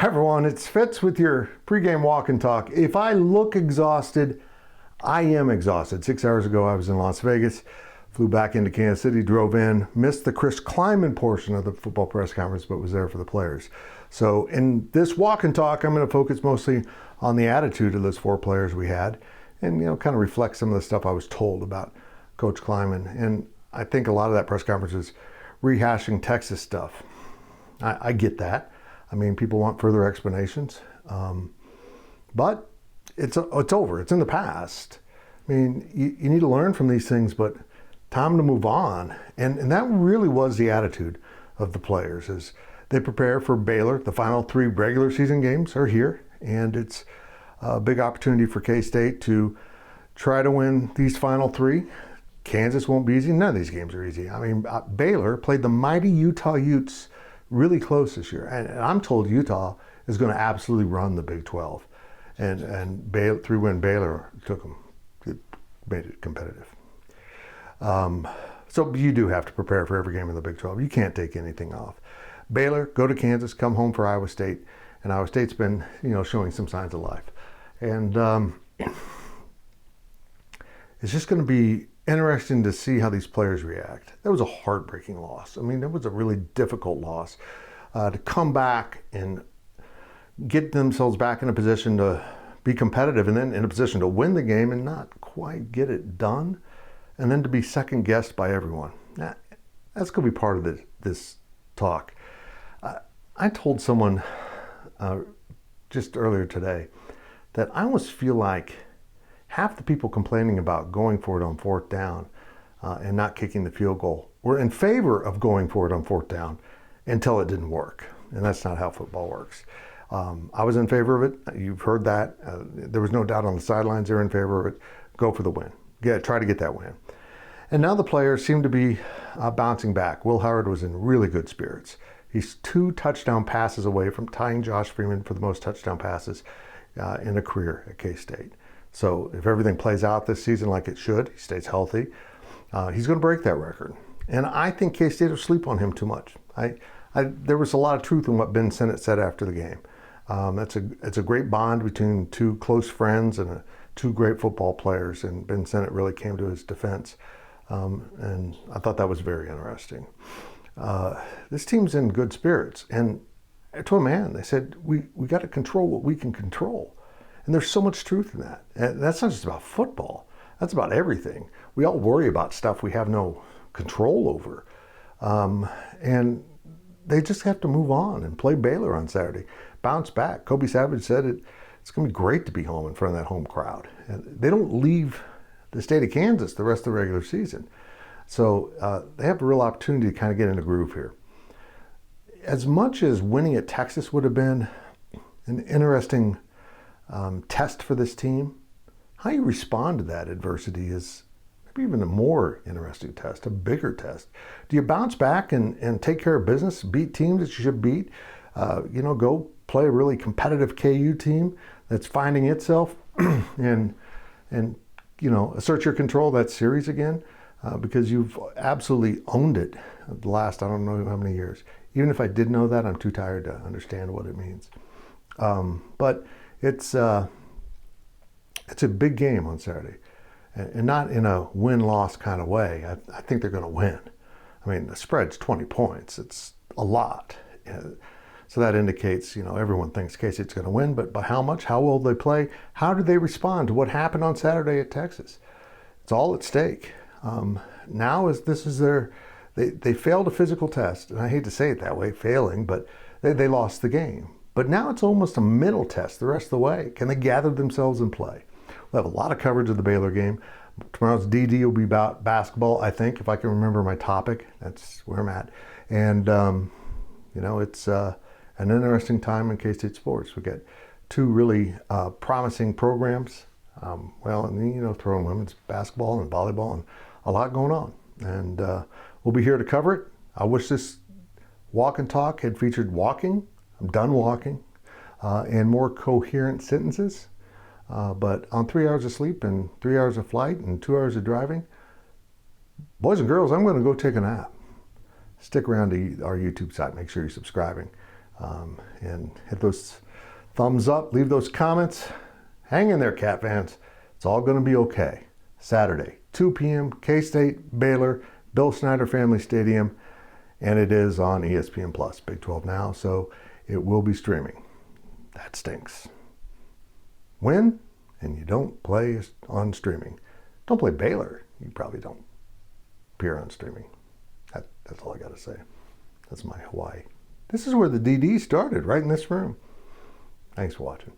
Hi everyone, it's Fitz with your pregame walk and talk. If I look exhausted, I am exhausted. 6 hours ago I was in Las Vegas, flew back into Kansas City, drove in, missed the Chris Kleiman portion of the football press conference, but was there for the players. So in this walk and talk, I'm going to focus mostly on the attitude of those four players we had and, kind of reflect some of the stuff I was told about Coach Kleiman. And I think a lot of that press conference is rehashing Texas stuff. I get that. I mean, people want further explanations, but it's over. It's in the past. I mean, you need to learn from these things, but time to move on. And that really was the attitude of the players as they prepare for Baylor. The final 3 regular season games are here, and it's a big opportunity for K-State to try to win these final 3. Kansas won't be easy. None of these games are easy. I mean, Baylor played the mighty Utah Utes really close this year. And I'm told Utah is going to absolutely run the Big 12. And Baylor, 3-win Baylor took them, it made it competitive. So you do have to prepare for every game in the Big 12. You can't take anything off. Baylor, go to Kansas, come home for Iowa State. And Iowa State's been, showing some signs of life. And it's just going to be interesting to see how these players react. That was a heartbreaking loss. I mean, that was a really difficult loss. To come back and get themselves back in a position to be competitive and then in a position to win the game and not quite get it done, and then to be second guessed by everyone. That's going to be part of this talk. I told someone just earlier today that I almost feel like half the people complaining about going for it on 4th down and not kicking the field goal were in favor of going for it on 4th down until it didn't work. And that's not how football works. I was in favor of it. You've heard that. There was no doubt on the sidelines they're in favor of it. Go for the win. Try to get that win. And now the players seem to be bouncing back. Will Howard was in really good spirits. He's 2 touchdown passes away from tying Josh Freeman for the most touchdown passes in a career at K-State. So if everything plays out this season like it should, he stays healthy, he's going to break that record. And I think K-State will sleep on him too much. There was a lot of truth in what Ben Sinnott said after the game. It's a great bond between 2 close friends and 2 great football players, and Ben Sinnott really came to his defense. And I thought that was very interesting. This team's in good spirits. And to a man, they said, we got to control what we can control. And there's so much truth in that. And that's not just about football. That's about everything. We all worry about stuff we have no control over. And they just have to move on and play Baylor on Saturday. Bounce back. Kobe Savage said it's going to be great to be home in front of that home crowd. And they don't leave the state of Kansas the rest of the regular season. So they have a real opportunity to kind of get in a groove here. As much as winning at Texas would have been an interesting test for this team, how you respond to that adversity is maybe even a more interesting test, a bigger test. Do you bounce back and take care of business, beat teams that you should beat, go play a really competitive KU team that's finding itself and assert your control of that series again because you've absolutely owned it the last I don't know how many years. Even if I did know that, I'm too tired to understand what it means. But it's a big game on Saturday, and not in a win-loss kind of way. I think they're going to win. I mean, the spread's 20 points. It's a lot. So that indicates, everyone thinks K-State's going to win, but by how much? How will they play? How do they respond to what happened on Saturday at Texas? It's all at stake. Now they failed a physical test, and I hate to say it that way, failing, but they lost the game. But now it's almost a mental test the rest of the way. Can they gather themselves and play? We'll have a lot of coverage of the Baylor game. Tomorrow's DD will be about basketball, I think, if I can remember my topic. That's where I'm at. And, it's an interesting time in K-State sports. We got 2 really promising programs. Throw in women's basketball and volleyball and a lot going on. And we'll be here to cover it. I wish this walk and talk had featured walking. I'm done walking, and more coherent sentences. But on 3 hours of sleep and 3 hours of flight and 2 hours of driving, boys and girls, I'm going to go take a nap. Stick around to our YouTube site. Make sure you're subscribing. And hit those thumbs up, leave those comments. Hang in there, Cat fans. It's all going to be okay. Saturday, 2 p.m., K-State, Baylor, Bill Snyder Family Stadium, and it is on ESPN Plus, Big 12 now, so it will be streaming. That stinks. Win, and you don't play on streaming. Don't play Baylor. You probably don't appear on streaming. That's all I got to say. That's my Hawaii. This is where the DD started, right in this room. Thanks for watching.